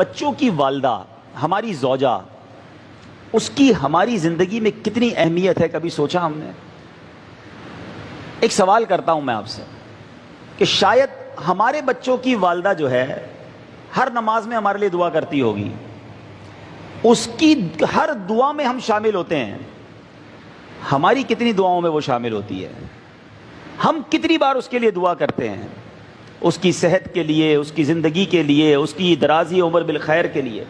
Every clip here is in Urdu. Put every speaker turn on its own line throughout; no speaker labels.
بچوں کی والدہ ہماری زوجہ، اس کی ہماری زندگی میں کتنی اہمیت ہے، کبھی سوچا ہم نے؟ ایک سوال کرتا ہوں میں آپ سے کہ شاید ہمارے بچوں کی والدہ جو ہے ہر نماز میں ہمارے لیے دعا کرتی ہوگی، اس کی ہر دعا میں ہم شامل ہوتے ہیں، ہماری کتنی دعاؤں میں وہ شامل ہوتی ہے؟ ہم کتنی بار اس کے لیے دعا کرتے ہیں، اس کی صحت کے لیے، اس کی زندگی کے لیے، اس کی درازی عمر بالخیر کے لیے؟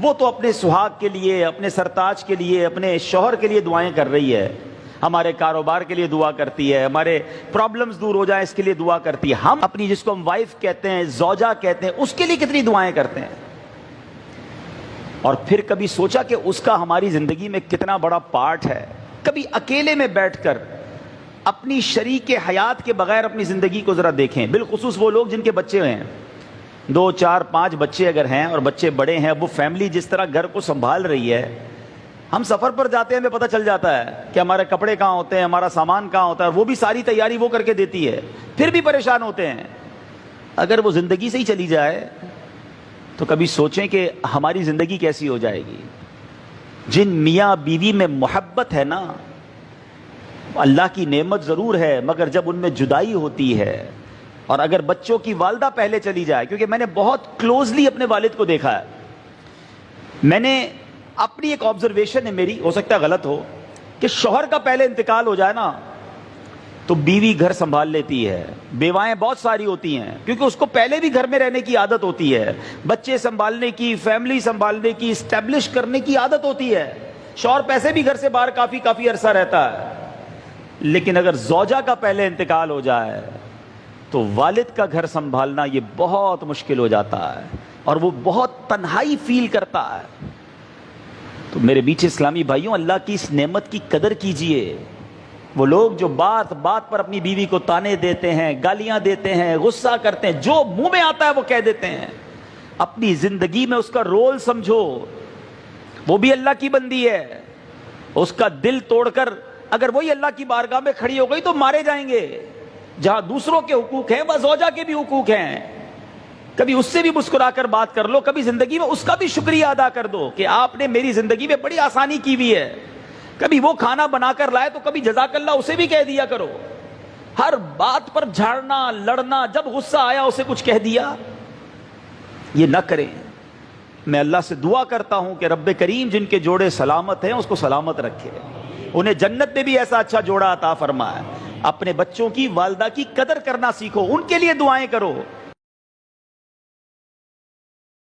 وہ تو اپنے سہاگ کے لیے، اپنے سرتاج کے لیے، اپنے شوہر کے لیے دعائیں کر رہی ہے، ہمارے کاروبار کے لیے دعا کرتی ہے، ہمارے پرابلمز دور ہو جائیں اس کے لیے دعا کرتی ہے۔ ہم اپنی، جس کو ہم وائف کہتے ہیں، زوجہ کہتے ہیں، اس کے لیے کتنی دعائیں کرتے ہیں؟ اور پھر کبھی سوچا کہ اس کا ہماری زندگی میں کتنا بڑا پارٹ ہے؟ کبھی اکیلے میں بیٹھ کر اپنی شریک حیات کے بغیر اپنی زندگی کو ذرا دیکھیں، بالخصوص وہ لوگ جن کے بچے ہیں، 2 4 5 بچے اگر ہیں اور بچے بڑے ہیں، وہ فیملی جس طرح گھر کو سنبھال رہی ہے۔ ہم سفر پر جاتے ہیں، ہمیں پتہ چل جاتا ہے کہ ہمارے کپڑے کہاں ہوتے ہیں، ہمارا سامان کہاں ہوتا ہے، وہ بھی ساری تیاری وہ کر کے دیتی ہے، پھر بھی پریشان ہوتے ہیں۔ اگر وہ زندگی سے ہی چلی جائے تو کبھی سوچیں کہ ہماری زندگی کیسی ہو جائے گی؟ جن میاں بیوی میں محبت ہے نا، اللہ کی نعمت ضرور ہے، مگر جب ان میں جدائی ہوتی ہے، اور اگر بچوں کی والدہ پہلے چلی جائے، کیونکہ میں نے بہت کلوزلی اپنے والد کو دیکھا ہے، میں نے اپنی ایک آبزرویشن ہے میری، ہو سکتا ہے غلط ہو، کہ شوہر کا پہلے انتقال ہو جائے نا تو بیوی گھر سنبھال لیتی ہے، بیوائیں بہت ساری ہوتی ہیں، کیونکہ اس کو پہلے بھی گھر میں رہنے کی عادت ہوتی ہے، بچے سنبھالنے کی، فیملی سنبھالنے کی، اسٹیبلش کرنے کی عادت ہوتی ہے۔ شوہر پیسے بھی گھر سے باہر کافی عرصہ رہتا ہے، لیکن اگر زوجہ کا پہلے انتقال ہو جائے تو والد کا گھر سنبھالنا یہ بہت مشکل ہو جاتا ہے، اور وہ بہت تنہائی فیل کرتا ہے۔ تو میرے میٹھے اسلامی بھائیوں، اللہ کی اس نعمت کی قدر کیجئے۔ وہ لوگ جو بات بات پر اپنی بیوی کو تانے دیتے ہیں، گالیاں دیتے ہیں، غصہ کرتے ہیں، جو منہ میں آتا ہے وہ کہہ دیتے ہیں، اپنی زندگی میں اس کا رول سمجھو، وہ بھی اللہ کی بندی ہے، اس کا دل توڑ کر اگر وہی اللہ کی بارگاہ میں کھڑی ہو گئی تو مارے جائیں گے۔ جہاں دوسروں کے حقوق ہیں وہاں زوجہ کے بھی حقوق ہیں، کبھی اس سے بھی مسکرا کر بات کر لو، کبھی زندگی میں اس کا بھی شکریہ ادا کر دو کہ آپ نے میری زندگی میں بڑی آسانی کی ہوئی ہے۔ کبھی وہ کھانا بنا کر لائے تو کبھی جزاک اللہ اسے بھی کہہ دیا کرو۔ ہر بات پر جھاڑنا، لڑنا، جب غصہ آیا اسے کچھ کہہ دیا، یہ نہ کریں۔ میں اللہ سے دعا کرتا ہوں کہ رب کریم جن کے جوڑے سلامت ہیں اس کو سلامت رکھے، انہیں جنت میں بھی ایسا اچھا جوڑا عطا فرمائے۔ اپنے بچوں کی، والدہ کی قدر کرنا سیکھو، ان کے لیے دعائیں کرو۔